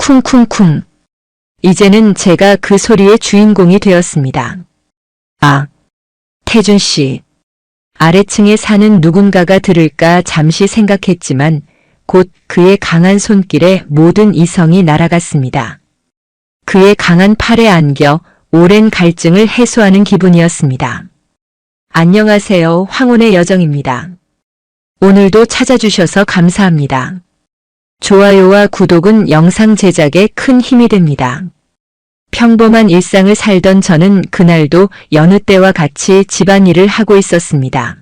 쿵쿵쿵. 이제는 제가 그 소리의 주인공이 되었습니다. 아, 태준 씨. 아래층에 사는 누군가가 들을까 잠시 생각했지만 곧 그의 강한 손길에 모든 이성이 날아갔습니다. 그의 강한 팔에 안겨 오랜 갈증을 해소하는 기분이었습니다. 안녕하세요. 황혼의 여정입니다. 오늘도 찾아주셔서 감사합니다. 좋아요와 구독은 영상 제작에 큰 힘이 됩니다. 평범한 일상을 살던 저는 그날도 여느 때와 같이 집안일을 하고 있었습니다.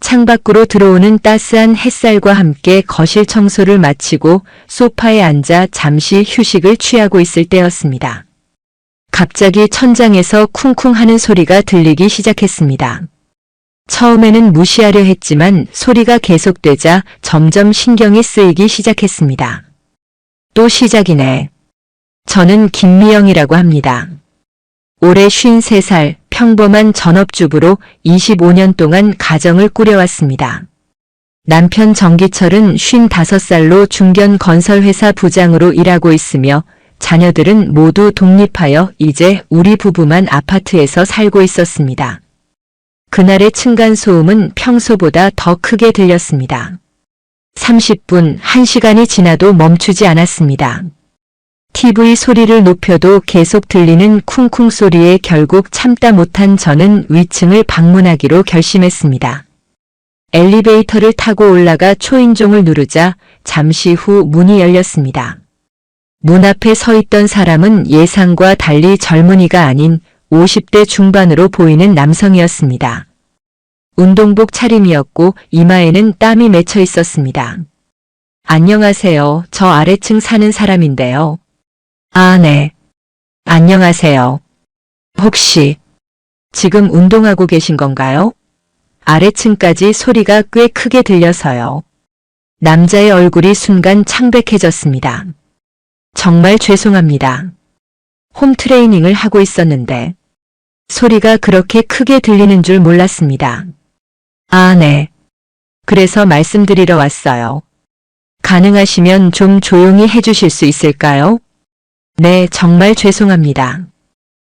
창밖으로 들어오는 따스한 햇살과 함께 거실 청소를 마치고 소파에 앉아 잠시 휴식을 취하고 있을 때였습니다. 갑자기 천장에서 쿵쿵 하는 소리가 들리기 시작했습니다. 처음에는 무시하려 했지만 소리가 계속되자 점점 신경이 쓰이기 시작했습니다. 또 시작이네. 저는 김미영이라고 합니다. 올해 53살 평범한 전업주부로 25년 동안 가정을 꾸려왔습니다. 남편 정기철은 55살로 중견 건설회사 부장으로 일하고 있으며 자녀들은 모두 독립하여 이제 우리 부부만 아파트에서 살고 있었습니다. 그날의 층간소음은 평소보다 더 크게 들렸습니다. 30분, 1시간이 지나도 멈추지 않았습니다. TV 소리를 높여도 계속 들리는 쿵쿵 소리에 결국 참다 못한 저는 위층을 방문하기로 결심했습니다. 엘리베이터를 타고 올라가 초인종을 누르자 잠시 후 문이 열렸습니다. 문 앞에 서 있던 사람은 예상과 달리 젊은이가 아닌 50대 중반으로 보이는 남성이었습니다. 운동복 차림이었고 이마에는 땀이 맺혀 있었습니다. 안녕하세요. 저 아래층 사는 사람인데요. 아, 네. 안녕하세요. 혹시 지금 운동하고 계신 건가요? 아래층까지 소리가 꽤 크게 들려서요. 남자의 얼굴이 순간 창백해졌습니다. 정말 죄송합니다. 홈트레이닝을 하고 있었는데 소리가 그렇게 크게 들리는 줄 몰랐습니다. 아, 네. 그래서 말씀드리러 왔어요. 가능하시면 좀 조용히 해주실 수 있을까요? 네, 정말 죄송합니다.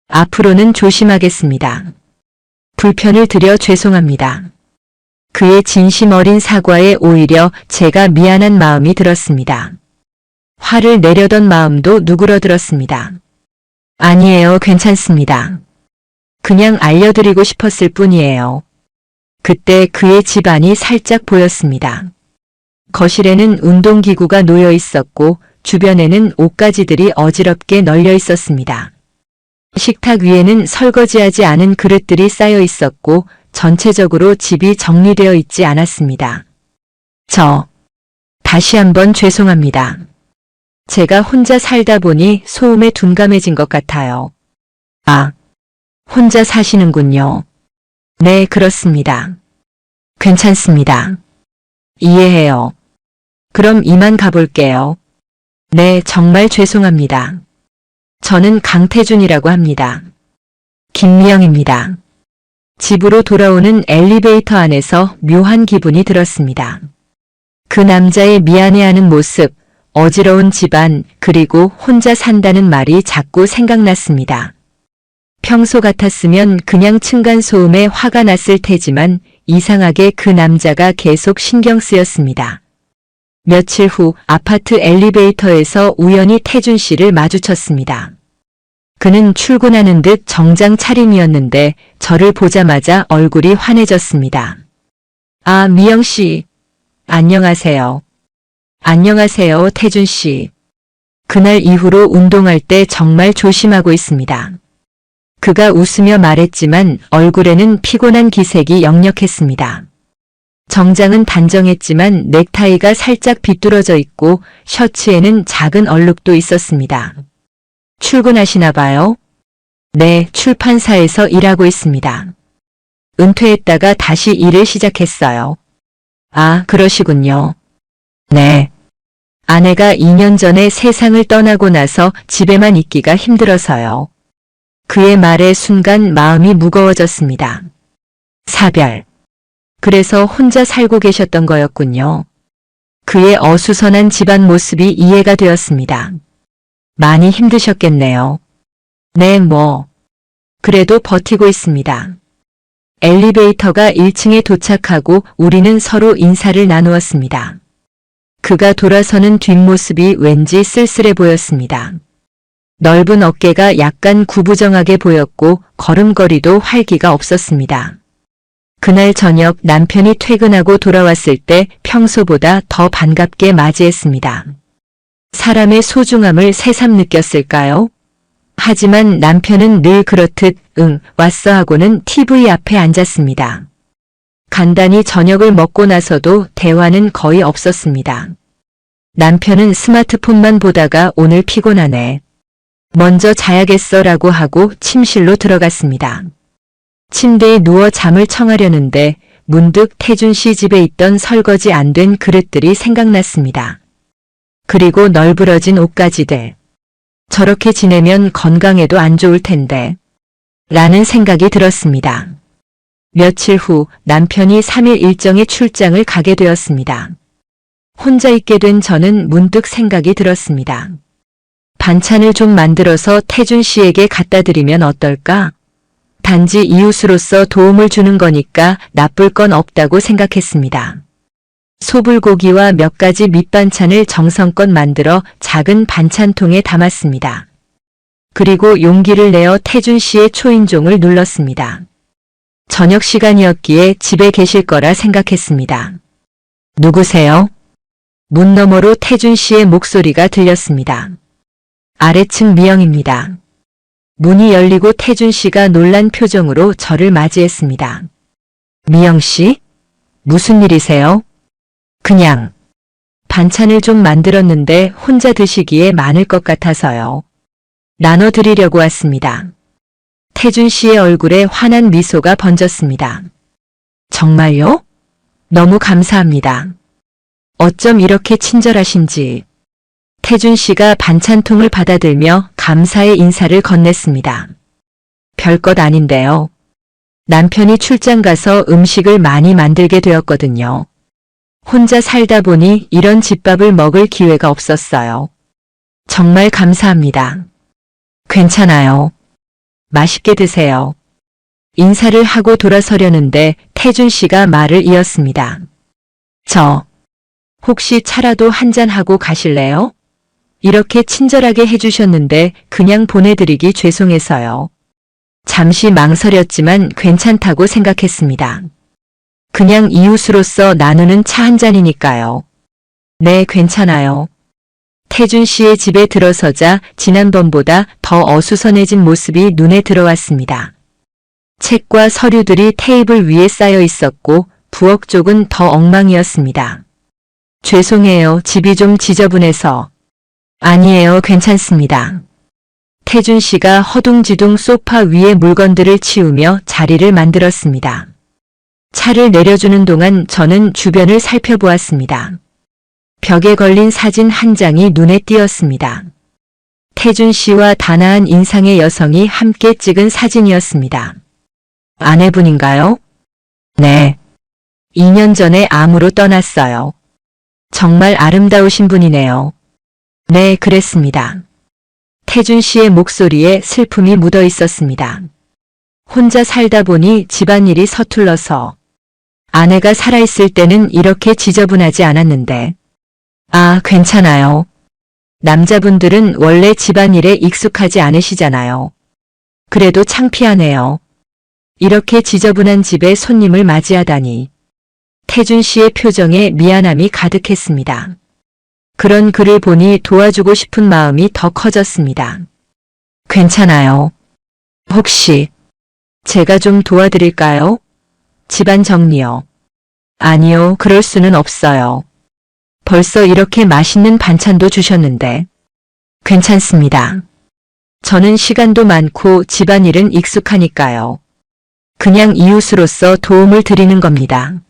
앞으로는 조심하겠습니다. 불편을 드려 죄송합니다. 그의 진심 어린 사과에 오히려 제가 미안한 마음이 들었습니다. 화를 내려던 마음도 누그러들었습니다. 아니에요, 괜찮습니다. 그냥 알려드리고 싶었을 뿐이에요. 그때 그의 집안이 살짝 보였습니다. 거실에는 운동기구가 놓여 있었고 주변에는 옷가지들이 어지럽게 널려 있었습니다. 식탁 위에는 설거지하지 않은 그릇들이 쌓여 있었고 전체적으로 집이 정리되어 있지 않았습니다. 다시 한번 죄송합니다. 제가 혼자 살다 보니 소음에 둔감해진 것 같아요. 아, 혼자 사시는군요. 네, 그렇습니다. 괜찮습니다. 이해해요. 그럼 이만 가볼게요. 네, 정말 죄송합니다. 저는 강태준이라고 합니다. 김미영입니다. 집으로 돌아오는 엘리베이터 안에서 묘한 기분이 들었습니다. 그 남자의 미안해하는 모습, 어지러운 집안, 그리고 혼자 산다는 말이 자꾸 생각났습니다. 평소 같았으면 그냥 층간소음에 화가 났을 테지만 이상하게 그 남자가 계속 신경 쓰였습니다. 며칠 후 아파트 엘리베이터에서 우연히 태준 씨를 마주쳤습니다. 그는 출근하는 듯 정장 차림이었는데 저를 보자마자 얼굴이 환해졌습니다. 아, 미영 씨. 안녕하세요. 안녕하세요, 태준 씨. 그날 이후로 운동할 때 정말 조심하고 있습니다. 그가 웃으며 말했지만 얼굴에는 피곤한 기색이 역력했습니다. 정장은 단정했지만 넥타이가 살짝 비뚤어져 있고 셔츠에는 작은 얼룩도 있었습니다. 출근하시나 봐요? 네, 출판사에서 일하고 있습니다. 은퇴했다가 다시 일을 시작했어요. 아, 그러시군요. 네. 아내가 2년 전에 세상을 떠나고 나서 집에만 있기가 힘들어서요. 그의 말에 순간 마음이 무거워졌습니다. 사별. 그래서 혼자 살고 계셨던 거였군요. 그의 어수선한 집안 모습이 이해가 되었습니다. 많이 힘드셨겠네요. 네, 그래도 버티고 있습니다. 엘리베이터가 1층에 도착하고 우리는 서로 인사를 나누었습니다. 그가 돌아서는 뒷모습이 왠지 쓸쓸해 보였습니다. 넓은 어깨가 약간 구부정하게 보였고 걸음걸이도 활기가 없었습니다. 그날 저녁 남편이 퇴근하고 돌아왔을 때 평소보다 더 반갑게 맞이했습니다. 사람의 소중함을 새삼 느꼈을까요? 하지만 남편은 늘 그렇듯 응, 왔어 하고는 TV 앞에 앉았습니다. 간단히 저녁을 먹고 나서도 대화는 거의 없었습니다. 남편은 스마트폰만 보다가 오늘 피곤하네. 먼저 자야겠어 라고 하고 침실로 들어갔습니다. 침대에 누워 잠을 청하려는데 문득 태준 씨 집에 있던 설거지 안 된 그릇들이 생각났습니다. 그리고 널브러진 옷가지들. 저렇게 지내면 건강에도 안 좋을 텐데. 라는 생각이 들었습니다. 며칠 후 남편이 3일 일정의 출장을 가게 되었습니다. 혼자 있게 된 저는 문득 생각이 들었습니다. 반찬을 좀 만들어서 태준 씨에게 갖다 드리면 어떨까? 단지 이웃으로서 도움을 주는 거니까 나쁠 건 없다고 생각했습니다. 소불고기와 몇 가지 밑반찬을 정성껏 만들어 작은 반찬통에 담았습니다. 그리고 용기를 내어 태준 씨의 초인종을 눌렀습니다. 저녁 시간이었기에 집에 계실 거라 생각했습니다. 누구세요? 문 너머로 태준 씨의 목소리가 들렸습니다. 아래층 미영입니다. 문이 열리고 태준 씨가 놀란 표정으로 저를 맞이했습니다. 미영 씨? 무슨 일이세요? 그냥 반찬을 좀 만들었는데 혼자 드시기에 많을 것 같아서요. 나눠드리려고 왔습니다. 태준 씨의 얼굴에 환한 미소가 번졌습니다. 정말요? 너무 감사합니다. 어쩜 이렇게 친절하신지. 태준 씨가 반찬통을 받아들며 감사의 인사를 건넸습니다. 별것 아닌데요. 남편이 출장 가서 음식을 많이 만들게 되었거든요. 혼자 살다 보니 이런 집밥을 먹을 기회가 없었어요. 정말 감사합니다. 괜찮아요. 맛있게 드세요. 인사를 하고 돌아서려는데 태준 씨가 말을 이었습니다. 혹시 차라도 한잔하고 가실래요? 이렇게 친절하게 해주셨는데 그냥 보내드리기 죄송해서요. 잠시 망설였지만 괜찮다고 생각했습니다. 그냥 이웃으로서 나누는 차 한 잔이니까요. 네, 괜찮아요. 태준 씨의 집에 들어서자 지난번보다 더 어수선해진 모습이 눈에 들어왔습니다. 책과 서류들이 테이블 위에 쌓여 있었고 부엌 쪽은 더 엉망이었습니다. 죄송해요. 집이 좀 지저분해서. 아니에요. 괜찮습니다. 태준 씨가 허둥지둥 소파 위에 물건들을 치우며 자리를 만들었습니다. 차를 내려주는 동안 저는 주변을 살펴보았습니다. 벽에 걸린 사진 한 장이 눈에 띄었습니다. 태준 씨와 단아한 인상의 여성이 함께 찍은 사진이었습니다. 아내분인가요? 네. 2년 전에 암으로 떠났어요. 정말 아름다우신 분이네요. 네, 그랬습니다. 태준 씨의 목소리에 슬픔이 묻어 있었습니다. 혼자 살다 보니 집안일이 서툴러서 아내가 살아있을 때는 이렇게 지저분하지 않았는데. 아, 괜찮아요. 남자분들은 원래 집안일에 익숙하지 않으시잖아요. 그래도 창피하네요. 이렇게 지저분한 집에 손님을 맞이하다니. 태준 씨의 표정에 미안함이 가득했습니다. 그런 그를 보니 도와주고 싶은 마음이 더 커졌습니다. 괜찮아요. 혹시 제가 좀 도와드릴까요? 집안 정리요. 아니요, 그럴 수는 없어요. 벌써 이렇게 맛있는 반찬도 주셨는데. 괜찮습니다. 저는 시간도 많고 집안일은 익숙하니까요. 그냥 이웃으로서 도움을 드리는 겁니다.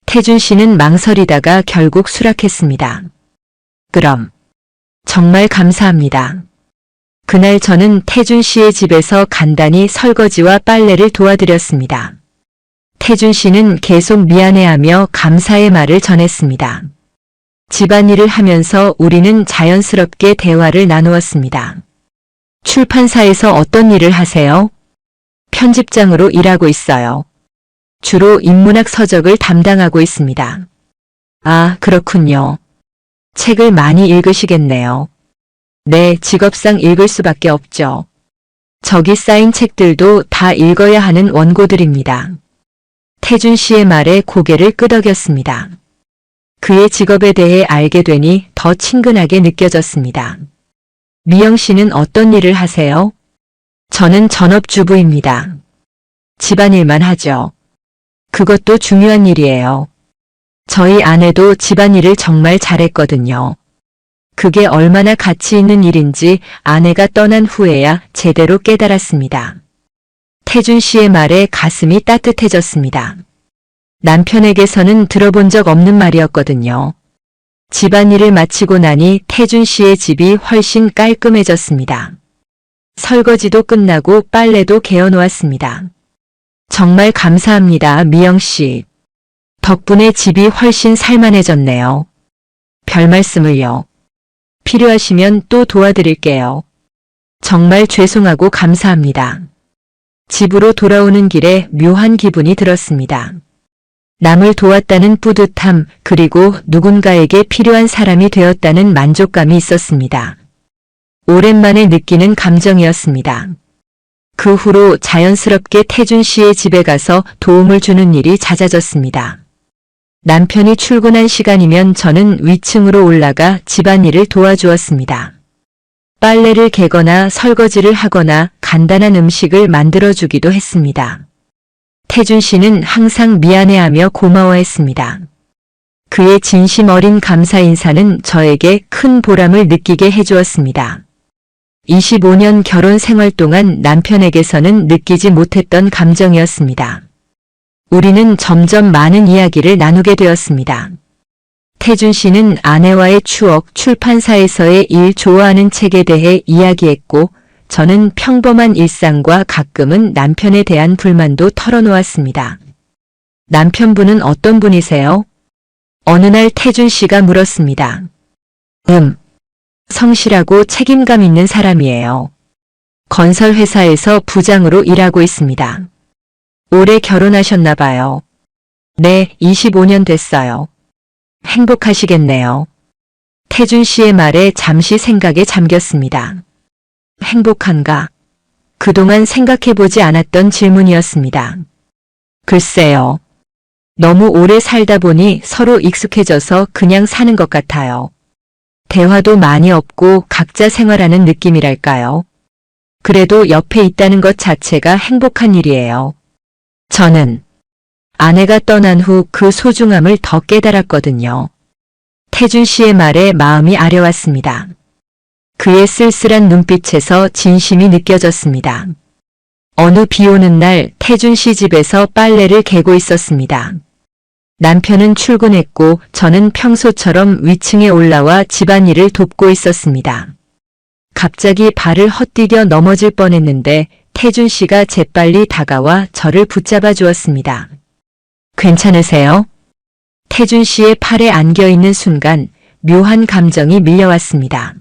태준 씨는 망설이다가 결국 수락했습니다. 그럼. 정말 감사합니다. 그날 저는 태준 씨의 집에서 간단히 설거지와 빨래를 도와드렸습니다. 태준 씨는 계속 미안해하며 감사의 말을 전했습니다. 집안일을 하면서 우리는 자연스럽게 대화를 나누었습니다. 출판사에서 어떤 일을 하세요? 편집장으로 일하고 있어요. 주로 인문학 서적을 담당하고 있습니다. 아, 그렇군요. 책을 많이 읽으시겠네요. 네, 직업상 읽을 수밖에 없죠. 저기 쌓인 책들도 다 읽어야 하는 원고들입니다. 태준 씨의 말에 고개를 끄덕였습니다. 그의 직업에 대해 알게 되니 더 친근하게 느껴졌습니다. 미영 씨는 어떤 일을 하세요? 저는 전업주부입니다. 집안일만 하죠. 그것도 중요한 일이에요. 저희 아내도 집안일을 정말 잘했거든요. 그게 얼마나 가치 있는 일인지 아내가 떠난 후에야 제대로 깨달았습니다. 태준 씨의 말에 가슴이 따뜻해졌습니다. 남편에게서는 들어본 적 없는 말이었거든요. 집안일을 마치고 나니 태준 씨의 집이 훨씬 깔끔해졌습니다. 설거지도 끝나고 빨래도 개어놓았습니다. 정말 감사합니다, 미영 씨. 덕분에 집이 훨씬 살만해졌네요. 별 말씀을요. 필요하시면 또 도와드릴게요. 정말 죄송하고 감사합니다. 집으로 돌아오는 길에 묘한 기분이 들었습니다. 남을 도왔다는 뿌듯함, 그리고 누군가에게 필요한 사람이 되었다는 만족감이 있었습니다. 오랜만에 느끼는 감정이었습니다. 그 후로 자연스럽게 태준 씨의 집에 가서 도움을 주는 일이 잦아졌습니다. 남편이 출근한 시간이면 저는 위층으로 올라가 집안일을 도와주었습니다. 빨래를 개거나 설거지를 하거나 간단한 음식을 만들어주기도 했습니다. 태준 씨는 항상 미안해하며 고마워했습니다. 그의 진심 어린 감사 인사는 저에게 큰 보람을 느끼게 해주었습니다. 25년 결혼 생활 동안 남편에게서는 느끼지 못했던 감정이었습니다. 우리는 점점 많은 이야기를 나누게 되었습니다. 태준 씨는 아내와의 추억, 출판사에서의 일, 좋아하는 책에 대해 이야기했고, 저는 평범한 일상과 가끔은 남편에 대한 불만도 털어놓았습니다. 남편분은 어떤 분이세요? 어느 날 태준 씨가 물었습니다. 성실하고 책임감 있는 사람이에요. 건설회사에서 부장으로 일하고 있습니다. 올해 결혼하셨나 봐요. 네, 25년 됐어요. 행복하시겠네요. 태준 씨의 말에 잠시 생각에 잠겼습니다. 행복한가? 그동안 생각해보지 않았던 질문이었습니다. 글쎄요. 너무 오래 살다 보니 서로 익숙해져서 그냥 사는 것 같아요. 대화도 많이 없고 각자 생활하는 느낌이랄까요. 그래도 옆에 있다는 것 자체가 행복한 일이에요. 저는 아내가 떠난 후 그 소중함을 더 깨달았거든요. 태준 씨의 말에 마음이 아려왔습니다. 그의 쓸쓸한 눈빛에서 진심이 느껴졌습니다. 어느 비 오는 날 태준 씨 집에서 빨래를 개고 있었습니다. 남편은 출근했고 저는 평소처럼 위층에 올라와 집안일을 돕고 있었습니다. 갑자기 발을 헛디뎌 넘어질 뻔했는데 태준 씨가 재빨리 다가와 저를 붙잡아 주었습니다. 괜찮으세요? 태준 씨의 팔에 안겨있는 순간 묘한 감정이 밀려왔습니다.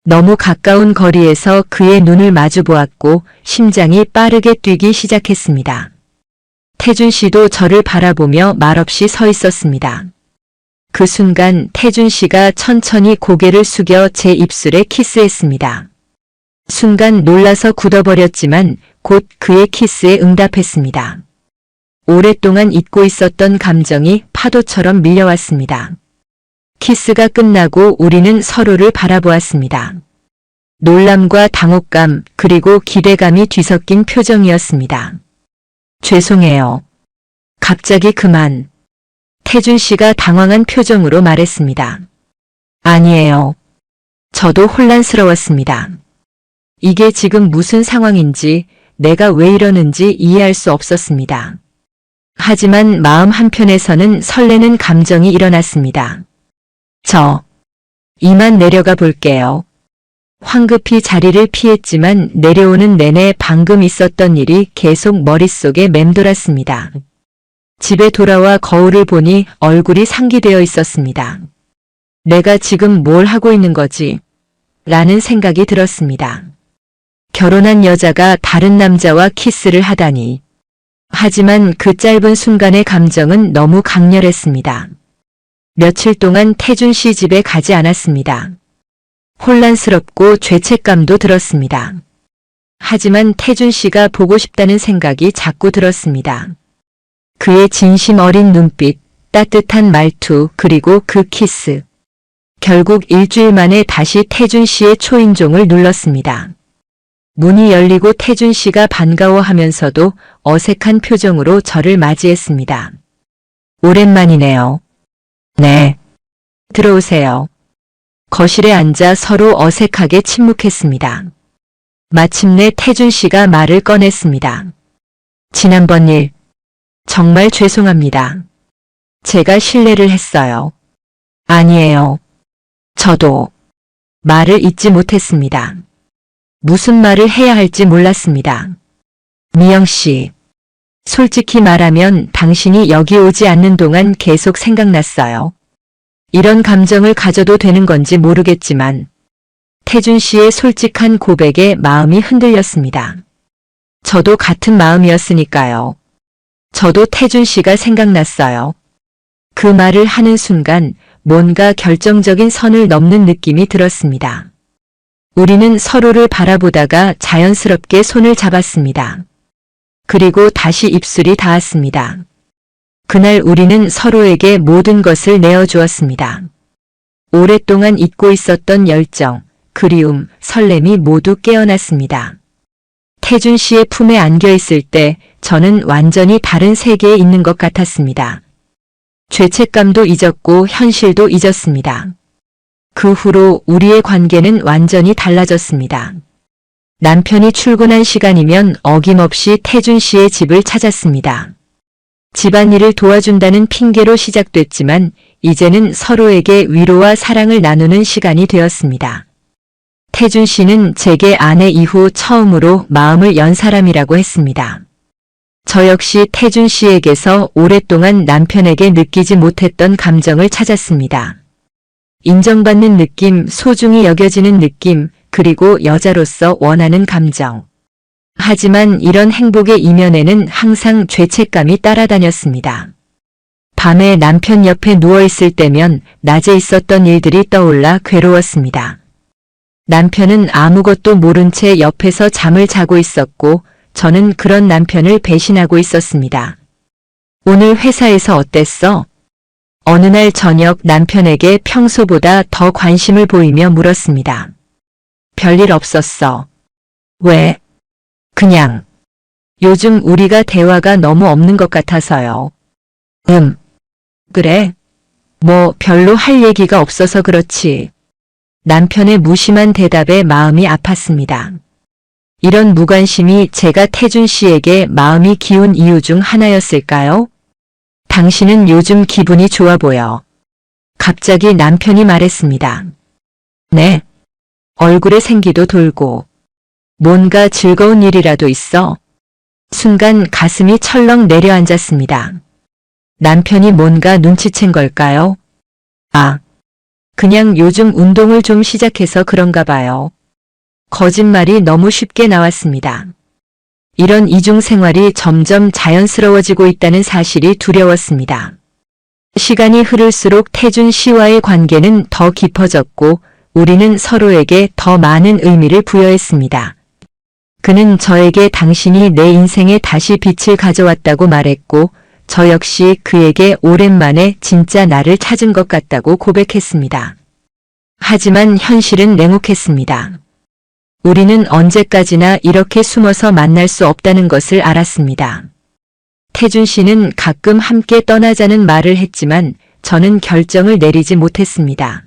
너무 가까운 거리에서 그의 눈을 마주 보았고 심장이 빠르게 뛰기 시작했습니다. 태준 씨도 저를 바라보며 말없이 서 있었습니다. 그 순간 태준 씨가 천천히 고개를 숙여 제 입술에 키스했습니다. 순간 놀라서 굳어버렸지만 곧 그의 키스에 응답했습니다. 오랫동안 잊고 있었던 감정이 파도처럼 밀려왔습니다. 키스가 끝나고 우리는 서로를 바라보았습니다. 놀람과 당혹감 그리고 기대감이 뒤섞인 표정이었습니다. 죄송해요. 갑자기 그만. 태준 씨가 당황한 표정으로 말했습니다. 아니에요. 저도 혼란스러웠습니다. 이게 지금 무슨 상황인지 내가 왜 이러는지 이해할 수 없었습니다. 하지만 마음 한편에서는 설레는 감정이 일어났습니다. 이만 내려가 볼게요. 황급히 자리를 피했지만 내려오는 내내 방금 있었던 일이 계속 머릿속에 맴돌았습니다. 집에 돌아와 거울을 보니 얼굴이 상기되어 있었습니다. 내가 지금 뭘 하고 있는 거지? 라는 생각이 들었습니다. 결혼한 여자가 다른 남자와 키스를 하다니. 하지만 그 짧은 순간의 감정은 너무 강렬했습니다. 며칠 동안 태준 씨 집에 가지 않았습니다. 혼란스럽고 죄책감도 들었습니다. 하지만 태준 씨가 보고 싶다는 생각이 자꾸 들었습니다. 그의 진심 어린 눈빛, 따뜻한 말투, 그리고 그 키스. 결국 일주일 만에 다시 태준 씨의 초인종을 눌렀습니다. 문이 열리고 태준 씨가 반가워하면서도 어색한 표정으로 저를 맞이했습니다. 오랜만이네요. 네. 들어오세요. 거실에 앉아 서로 어색하게 침묵했습니다. 마침내 태준 씨가 말을 꺼냈습니다. 지난번 일, 정말 죄송합니다. 제가 실례를 했어요. 아니에요. 저도 말을 잇지 못했습니다. 무슨 말을 해야 할지 몰랐습니다. 미영 씨, 솔직히 말하면 당신이 여기 오지 않는 동안 계속 생각났어요. 이런 감정을 가져도 되는 건지 모르겠지만 태준 씨의 솔직한 고백에 마음이 흔들렸습니다. 저도 같은 마음이었으니까요. 저도 태준 씨가 생각났어요. 그 말을 하는 순간 뭔가 결정적인 선을 넘는 느낌이 들었습니다. 우리는 서로를 바라보다가 자연스럽게 손을 잡았습니다. 그리고 다시 입술이 닿았습니다. 그날 우리는 서로에게 모든 것을 내어주었습니다. 오랫동안 잊고 있었던 열정, 그리움, 설렘이 모두 깨어났습니다. 태준 씨의 품에 안겨 있을 때 저는 완전히 다른 세계에 있는 것 같았습니다. 죄책감도 잊었고 현실도 잊었습니다. 그 후로 우리의 관계는 완전히 달라졌습니다. 남편이 출근한 시간이면 어김없이 태준 씨의 집을 찾았습니다. 집안일을 도와준다는 핑계로 시작됐지만 이제는 서로에게 위로와 사랑을 나누는 시간이 되었습니다. 태준 씨는 제게 아내 이후 처음으로 마음을 연 사람이라고 했습니다. 저 역시 태준 씨에게서 오랫동안 남편에게 느끼지 못했던 감정을 찾았습니다. 인정받는 느낌, 소중히 여겨지는 느낌, 그리고 여자로서 원하는 감정. 하지만 이런 행복의 이면에는 항상 죄책감이 따라다녔습니다. 밤에 남편 옆에 누워있을 때면 낮에 있었던 일들이 떠올라 괴로웠습니다. 남편은 아무것도 모른 채 옆에서 잠을 자고 있었고 저는 그런 남편을 배신하고 있었습니다. 오늘 회사에서 어땠어? 어느 날 저녁 남편에게 평소보다 더 관심을 보이며 물었습니다. 별일 없었어. 왜? 그냥. 요즘 우리가 대화가 너무 없는 것 같아서요. 그래? 뭐 별로 할 얘기가 없어서 그렇지. 남편의 무심한 대답에 마음이 아팠습니다. 이런 무관심이 제가 태준 씨에게 마음이 기운 이유 중 하나였을까요? 당신은 요즘 기분이 좋아 보여. 갑자기 남편이 말했습니다. 네. 얼굴에 생기도 돌고. 뭔가 즐거운 일이라도 있어? 순간 가슴이 철렁 내려앉았습니다. 남편이 뭔가 눈치챈 걸까요? 아, 그냥 요즘 운동을 좀 시작해서 그런가 봐요. 거짓말이 너무 쉽게 나왔습니다. 이런 이중 생활이 점점 자연스러워지고 있다는 사실이 두려웠습니다. 시간이 흐를수록 태준 씨와의 관계는 더 깊어졌고 우리는 서로에게 더 많은 의미를 부여했습니다. 그는 저에게 당신이 내 인생에 다시 빛을 가져왔다고 말했고 저 역시 그에게 오랜만에 진짜 나를 찾은 것 같다고 고백했습니다. 하지만 현실은 냉혹했습니다. 우리는 언제까지나 이렇게 숨어서 만날 수 없다는 것을 알았습니다. 태준 씨는 가끔 함께 떠나자는 말을 했지만 저는 결정을 내리지 못했습니다.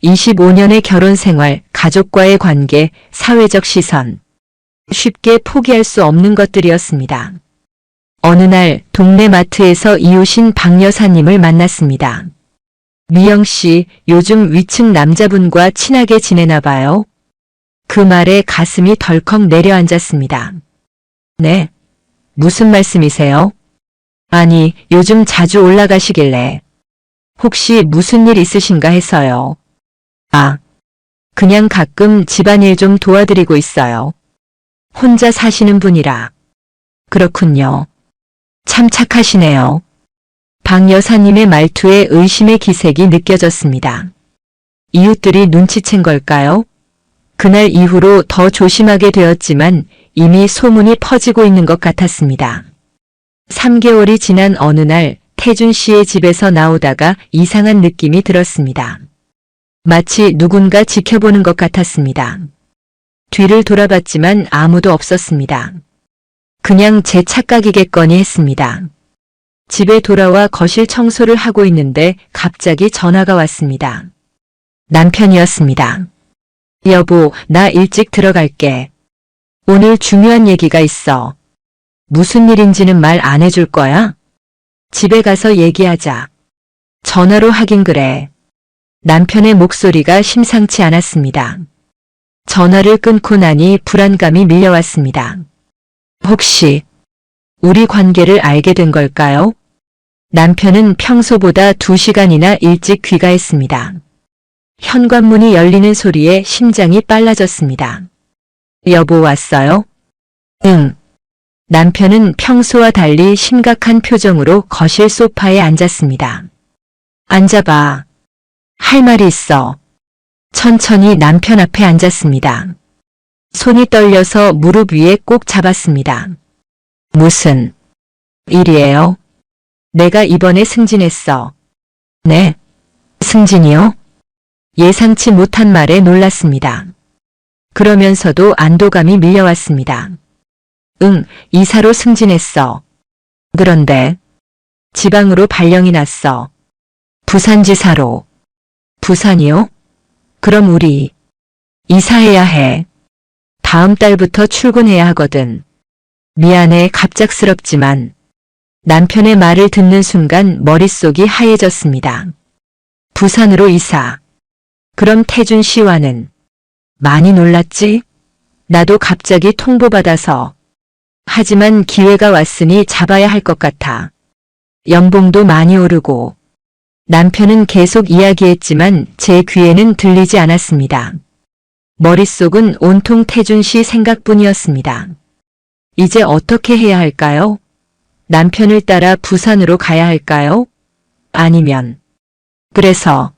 25년의 결혼 생활, 가족과의 관계, 사회적 시선. 쉽게 포기할 수 없는 것들이었습니다. 어느 날 동네 마트에서 이웃인 박 여사님을 만났습니다. 미영 씨, 요즘 위층 남자분과 친하게 지내나 봐요? 그 말에 가슴이 덜컥 내려앉았습니다. 네. 무슨 말씀이세요? 아니, 요즘 자주 올라가시길래. 혹시 무슨 일 있으신가 해서요. 아, 그냥 가끔 집안일 좀 도와드리고 있어요. 혼자 사시는 분이라. 그렇군요. 참 착하시네요. 박 여사님의 말투에 의심의 기색이 느껴졌습니다. 이웃들이 눈치챈 걸까요? 그날 이후로 더 조심하게 되었지만 이미 소문이 퍼지고 있는 것 같았습니다. 3개월이 지난 어느 날 태준 씨의 집에서 나오다가 이상한 느낌이 들었습니다. 마치 누군가 지켜보는 것 같았습니다. 뒤를 돌아봤지만 아무도 없었습니다. 그냥 제 착각이겠거니 했습니다. 집에 돌아와 거실 청소를 하고 있는데 갑자기 전화가 왔습니다. 남편이었습니다. 여보, 나 일찍 들어갈게. 오늘 중요한 얘기가 있어. 무슨 일인지는 말 안 해줄 거야? 집에 가서 얘기하자. 전화로 하긴 그래. 남편의 목소리가 심상치 않았습니다. 전화를 끊고 나니 불안감이 밀려왔습니다. 혹시 우리 관계를 알게 된 걸까요? 남편은 평소보다 2시간이나 일찍 귀가했습니다. 현관문이 열리는 소리에 심장이 빨라졌습니다. 여보 왔어요? 응. 남편은 평소와 달리 심각한 표정으로 거실 소파에 앉았습니다. 앉아봐. 할 말이 있어. 천천히 남편 앞에 앉았습니다. 손이 떨려서 무릎 위에 꼭 잡았습니다. 무슨 일이에요? 내가 이번에 승진했어. 네? 승진이요? 예상치 못한 말에 놀랐습니다. 그러면서도 안도감이 밀려왔습니다. 응, 이사로 승진했어. 그런데 지방으로 발령이 났어. 부산지사로. 부산이요? 그럼 우리 이사해야 해. 다음 달부터 출근해야 하거든. 미안해, 갑작스럽지만. 남편의 말을 듣는 순간 머릿속이 하얘졌습니다. 부산으로 이사. 그럼 태준 씨와는? 많이 놀랐지? 나도 갑자기 통보받아서. 하지만 기회가 왔으니 잡아야 할 것 같아. 연봉도 많이 오르고. 남편은 계속 이야기했지만 제 귀에는 들리지 않았습니다. 머릿속은 온통 태준 씨 생각뿐이었습니다. 이제 어떻게 해야 할까요? 남편을 따라 부산으로 가야 할까요? 아니면. 그래서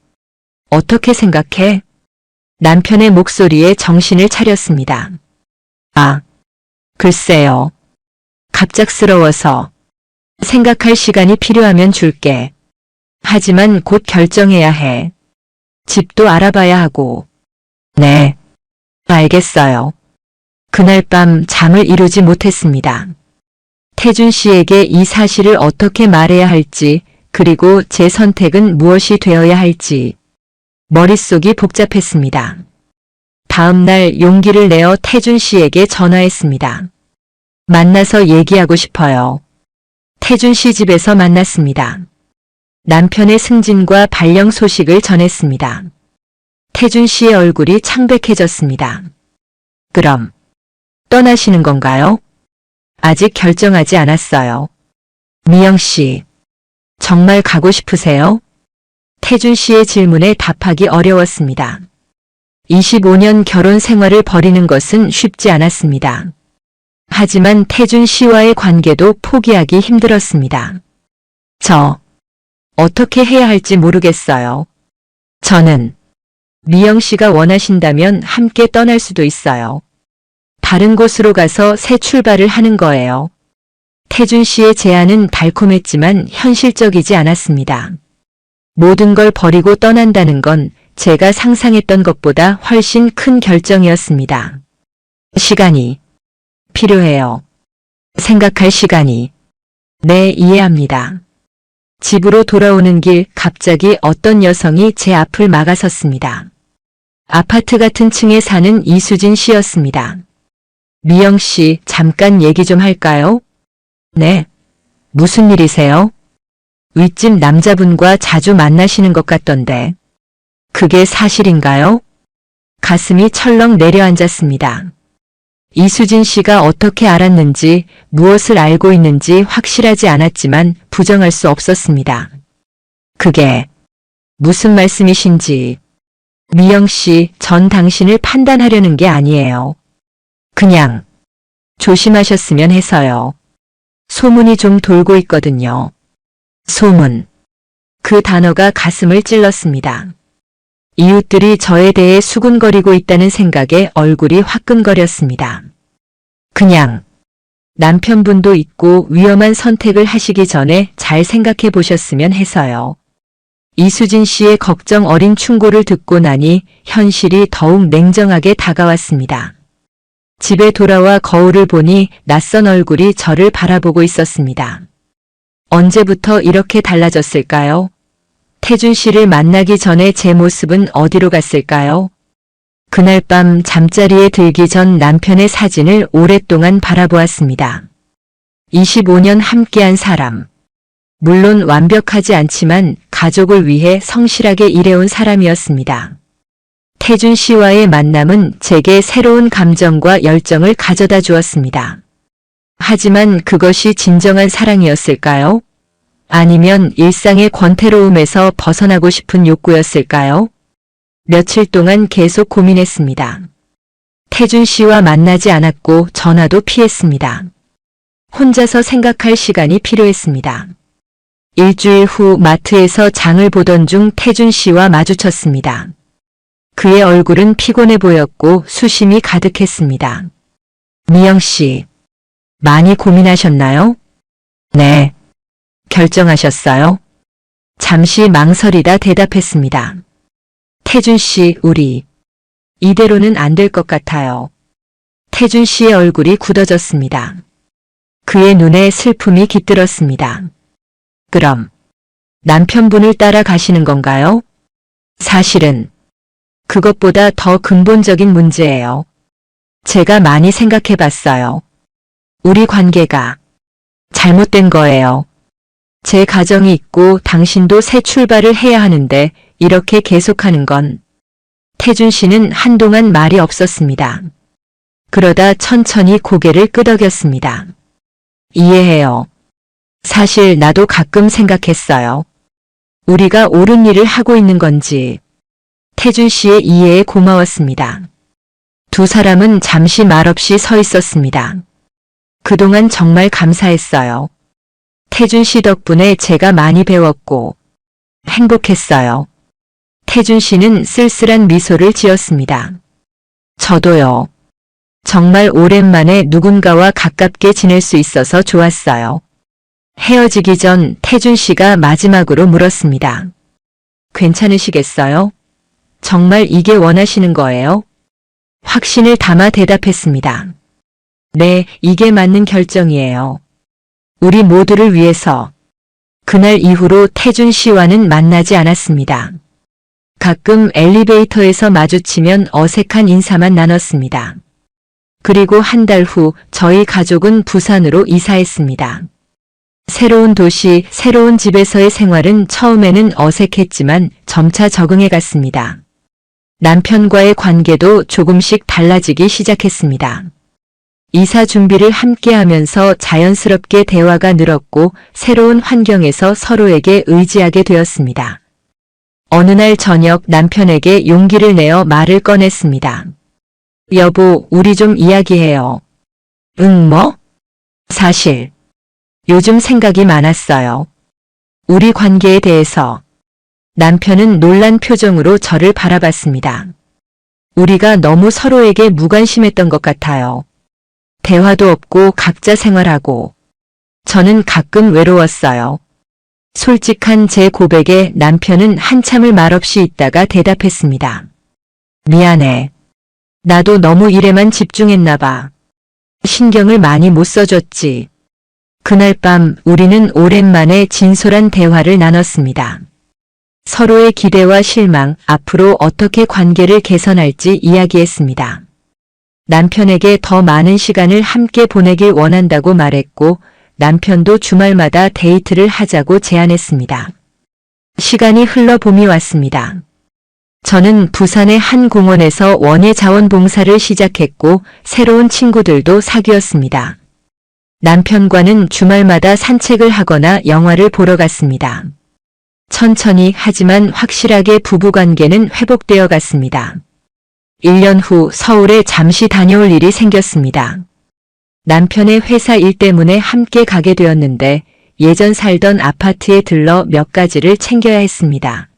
어떻게 생각해? 남편의 목소리에 정신을 차렸습니다. 아, 글쎄요. 갑작스러워서. 생각할 시간이 필요하면 줄게. 하지만 곧 결정해야 해. 집도 알아봐야 하고. 네, 알겠어요. 그날 밤 잠을 이루지 못했습니다. 태준 씨에게 이 사실을 어떻게 말해야 할지, 그리고 제 선택은 무엇이 되어야 할지. 머릿속이 복잡했습니다. 다음 날 용기를 내어 태준 씨에게 전화했습니다. 만나서 얘기하고 싶어요. 태준 씨 집에서 만났습니다. 남편의 승진과 발령 소식을 전했습니다. 태준 씨의 얼굴이 창백해졌습니다. 그럼 떠나시는 건가요? 아직 결정하지 않았어요. 미영 씨, 정말 가고 싶으세요? 태준 씨의 질문에 답하기 어려웠습니다. 25년 결혼 생활을 벌이는 것은 쉽지 않았습니다. 하지만 태준 씨와의 관계도 포기하기 힘들었습니다. 저 어떻게 해야 할지 모르겠어요. 저는 미영 씨가 원하신다면 함께 떠날 수도 있어요. 다른 곳으로 가서 새 출발을 하는 거예요. 태준 씨의 제안은 달콤했지만 현실적이지 않았습니다. 모든 걸 버리고 떠난다는 건 제가 상상했던 것보다 훨씬 큰 결정이었습니다. 시간이 필요해요. 생각할 시간이. 네, 이해합니다. 집으로 돌아오는 길 갑자기 어떤 여성이 제 앞을 막아섰습니다. 아파트 같은 층에 사는 이수진 씨였습니다. 미영 씨, 잠깐 얘기 좀 할까요? 네. 무슨 일이세요? 윗집 남자분과 자주 만나시는 것 같던데. 그게 사실인가요? 가슴이 철렁 내려앉았습니다. 이수진 씨가 어떻게 알았는지, 무엇을 알고 있는지 확실하지 않았지만 부정할 수 없었습니다. 그게 무슨 말씀이신지. 미영 씨, 전 당신을 판단하려는 게 아니에요. 그냥 조심하셨으면 해서요. 소문이 좀 돌고 있거든요. 소문. 그 단어가 가슴을 찔렀습니다. 이웃들이 저에 대해 수군거리고 있다는 생각에 얼굴이 화끈거렸습니다. 그냥 남편분도 있고 위험한 선택을 하시기 전에 잘 생각해 보셨으면 해서요. 이수진 씨의 걱정 어린 충고를 듣고 나니 현실이 더욱 냉정하게 다가왔습니다. 집에 돌아와 거울을 보니 낯선 얼굴이 저를 바라보고 있었습니다. 언제부터 이렇게 달라졌을까요? 태준 씨를 만나기 전에 제 모습은 어디로 갔을까요? 그날 밤 잠자리에 들기 전 남편의 사진을 오랫동안 바라보았습니다. 25년 함께한 사람. 물론 완벽하지 않지만 가족을 위해 성실하게 일해온 사람이었습니다. 태준 씨와의 만남은 제게 새로운 감정과 열정을 가져다 주었습니다. 하지만 그것이 진정한 사랑이었을까요? 아니면 일상의 권태로움에서 벗어나고 싶은 욕구였을까요? 며칠 동안 계속 고민했습니다. 태준 씨와 만나지 않았고 전화도 피했습니다. 혼자서 생각할 시간이 필요했습니다. 일주일 후 마트에서 장을 보던 중 태준 씨와 마주쳤습니다. 그의 얼굴은 피곤해 보였고 수심이 가득했습니다. 미영 씨, 많이 고민하셨나요? 네. 결정하셨어요? 잠시 망설이다 대답했습니다. 태준 씨, 우리 이대로는 안 될 것 같아요. 태준 씨의 얼굴이 굳어졌습니다. 그의 눈에 슬픔이 깃들었습니다. 그럼 남편분을 따라 가시는 건가요? 사실은 그것보다 더 근본적인 문제예요. 제가 많이 생각해 봤어요. 우리 관계가 잘못된 거예요. 제 가정이 있고 당신도 새 출발을 해야 하는데 이렇게 계속하는 건. 태준 씨는 한동안 말이 없었습니다. 그러다 천천히 고개를 끄덕였습니다. 이해해요. 사실 나도 가끔 생각했어요. 우리가 옳은 일을 하고 있는 건지. 태준 씨의 이해에 고마웠습니다. 두 사람은 잠시 말없이 서 있었습니다. 그동안 정말 감사했어요. 태준 씨 덕분에 제가 많이 배웠고 행복했어요. 태준 씨는 쓸쓸한 미소를 지었습니다. 저도요. 정말 오랜만에 누군가와 가깝게 지낼 수 있어서 좋았어요. 헤어지기 전 태준 씨가 마지막으로 물었습니다. 괜찮으시겠어요? 정말 이게 원하시는 거예요? 확신을 담아 대답했습니다. 네, 이게 맞는 결정이에요. 우리 모두를 위해서. 그날 이후로 태준 씨와는 만나지 않았습니다. 가끔 엘리베이터에서 마주치면 어색한 인사만 나눴습니다. 그리고 한 달 후 저희 가족은 부산으로 이사했습니다. 새로운 도시, 새로운 집에서의 생활은 처음에는 어색했지만 점차 적응해 갔습니다. 남편과의 관계도 조금씩 달라지기 시작했습니다. 이사 준비를 함께 하면서 자연스럽게 대화가 늘었고 새로운 환경에서 서로에게 의지하게 되었습니다. 어느 날 저녁 남편에게 용기를 내어 말을 꺼냈습니다. 여보, 우리 좀 이야기해요. 응, 뭐? 사실 요즘 생각이 많았어요. 우리 관계에 대해서. 남편은 놀란 표정으로 저를 바라봤습니다. 우리가 너무 서로에게 무관심했던 것 같아요. 대화도 없고 각자 생활하고. 저는 가끔 외로웠어요. 솔직한 제 고백에 남편은 한참을 말없이 있다가 대답했습니다. 미안해. 나도 너무 일에만 집중했나 봐. 신경을 많이 못 써줬지. 그날 밤 우리는 오랜만에 진솔한 대화를 나눴습니다. 서로의 기대와 실망, 앞으로 어떻게 관계를 개선할지 이야기했습니다. 남편에게 더 많은 시간을 함께 보내길 원한다고 말했고 남편도 주말마다 데이트를 하자고 제안했습니다. 시간이 흘러 봄이 왔습니다. 저는 부산의 한 공원에서 원예 자원봉사를 시작했고 새로운 친구들도 사귀었습니다. 남편과는 주말마다 산책을 하거나 영화를 보러 갔습니다. 천천히 하지만 확실하게 부부관계는 회복되어 갔습니다. 1년 후 서울에 잠시 다녀올 일이 생겼습니다. 남편의 회사 일 때문에 함께 가게 되었는데 예전 살던 아파트에 들러 몇 가지를 챙겨야 했습니다.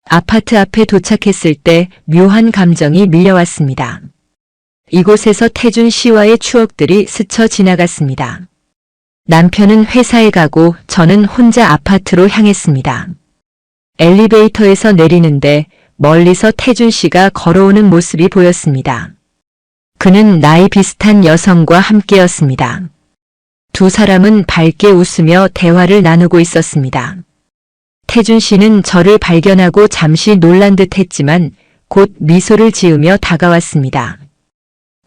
아파트 앞에 도착했을 때 묘한 감정이 밀려왔습니다. 이곳에서 태준 씨와의 추억들이 스쳐 지나갔습니다. 남편은 회사에 가고 저는 혼자 아파트로 향했습니다. 엘리베이터에서 내리는데 멀리서 태준 씨가 걸어오는 모습이 보였습니다. 그는 나이 비슷한 여성과 함께였습니다. 두 사람은 밝게 웃으며 대화를 나누고 있었습니다. 태준 씨는 저를 발견하고 잠시 놀란 듯 했지만 곧 미소를 지으며 다가왔습니다.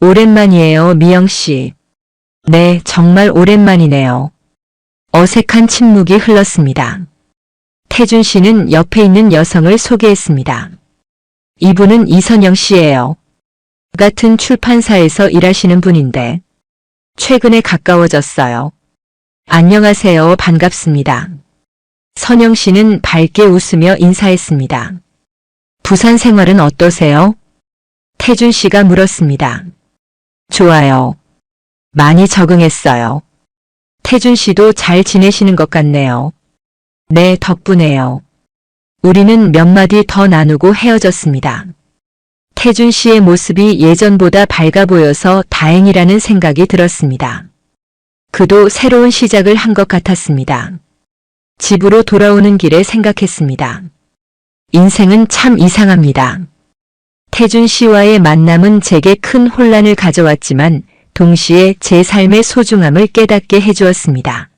오랜만이에요, 미영 씨. 네, 정말 오랜만이네요. 어색한 침묵이 흘렀습니다. 태준 씨는 옆에 있는 여성을 소개했습니다. 이분은 이선영 씨예요. 같은 출판사에서 일하시는 분인데 최근에 가까워졌어요. 안녕하세요, 반갑습니다. 선영 씨는 밝게 웃으며 인사했습니다. 부산 생활은 어떠세요? 태준 씨가 물었습니다. 좋아요. 많이 적응했어요. 태준 씨도 잘 지내시는 것 같네요. 네, 덕분에요. 우리는 몇 마디 더 나누고 헤어졌습니다. 태준 씨의 모습이 예전보다 밝아 보여서 다행이라는 생각이 들었습니다. 그도 새로운 시작을 한 것 같았습니다. 집으로 돌아오는 길에 생각했습니다. 인생은 참 이상합니다. 태준 씨와의 만남은 제게 큰 혼란을 가져왔지만 동시에 제 삶의 소중함을 깨닫게 해주었습니다.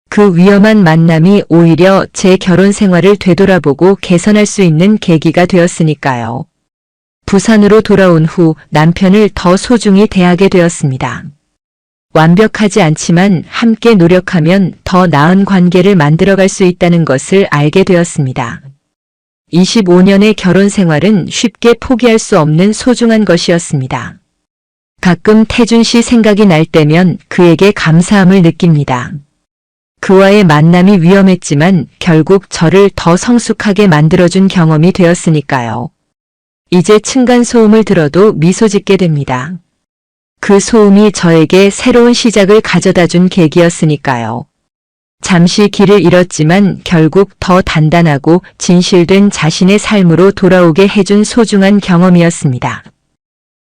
그 위험한 만남이 오히려 제 결혼 생활을 되돌아보고 개선할 수 있는 계기가 되었으니까요. 부산으로 돌아온 후 남편을 더 소중히 대하게 되었습니다. 완벽하지 않지만 함께 노력하면 더 나은 관계를 만들어갈 수 있다는 것을 알게 되었습니다. 25년의 결혼 생활은 쉽게 포기할 수 없는 소중한 것이었습니다. 가끔 태준 씨 생각이 날 때면 그에게 감사함을 느낍니다. 그와의 만남이 위험했지만 결국 저를 더 성숙하게 만들어준 경험이 되었으니까요. 이제 층간소음을 들어도 미소 짓게 됩니다. 그 소음이 저에게 새로운 시작을 가져다준 계기였으니까요. 잠시 길을 잃었지만 결국 더 단단하고 진실된 자신의 삶으로 돌아오게 해준 소중한 경험이었습니다.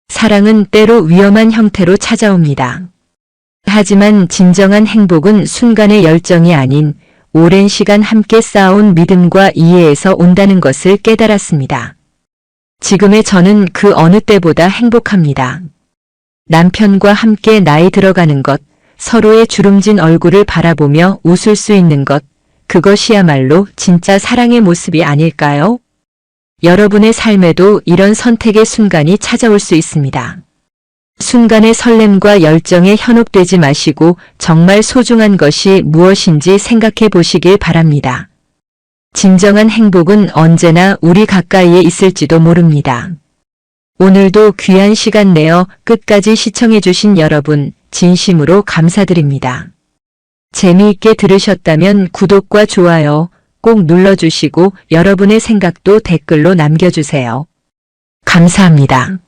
사랑은 때로 위험한 형태로 찾아옵니다. 하지만 진정한 행복은 순간의 열정이 아닌 오랜 시간 함께 쌓아온 믿음과 이해에서 온다는 것을 깨달았습니다. 지금의 저는 그 어느 때보다 행복합니다. 남편과 함께 나이 들어가는 것, 서로의 주름진 얼굴을 바라보며 웃을 수 있는 것, 그것이야말로 진짜 사랑의 모습이 아닐까요? 여러분의 삶에도 이런 선택의 순간이 찾아올 수 있습니다. 순간의 설렘과 열정에 현혹되지 마시고 정말 소중한 것이 무엇인지 생각해 보시길 바랍니다. 진정한 행복은 언제나 우리 가까이에 있을지도 모릅니다. 오늘도 귀한 시간 내어 끝까지 시청해 주신 여러분 진심으로 감사드립니다. 재미있게 들으셨다면 구독과 좋아요 꼭 눌러주시고 여러분의 생각도 댓글로 남겨주세요. 감사합니다.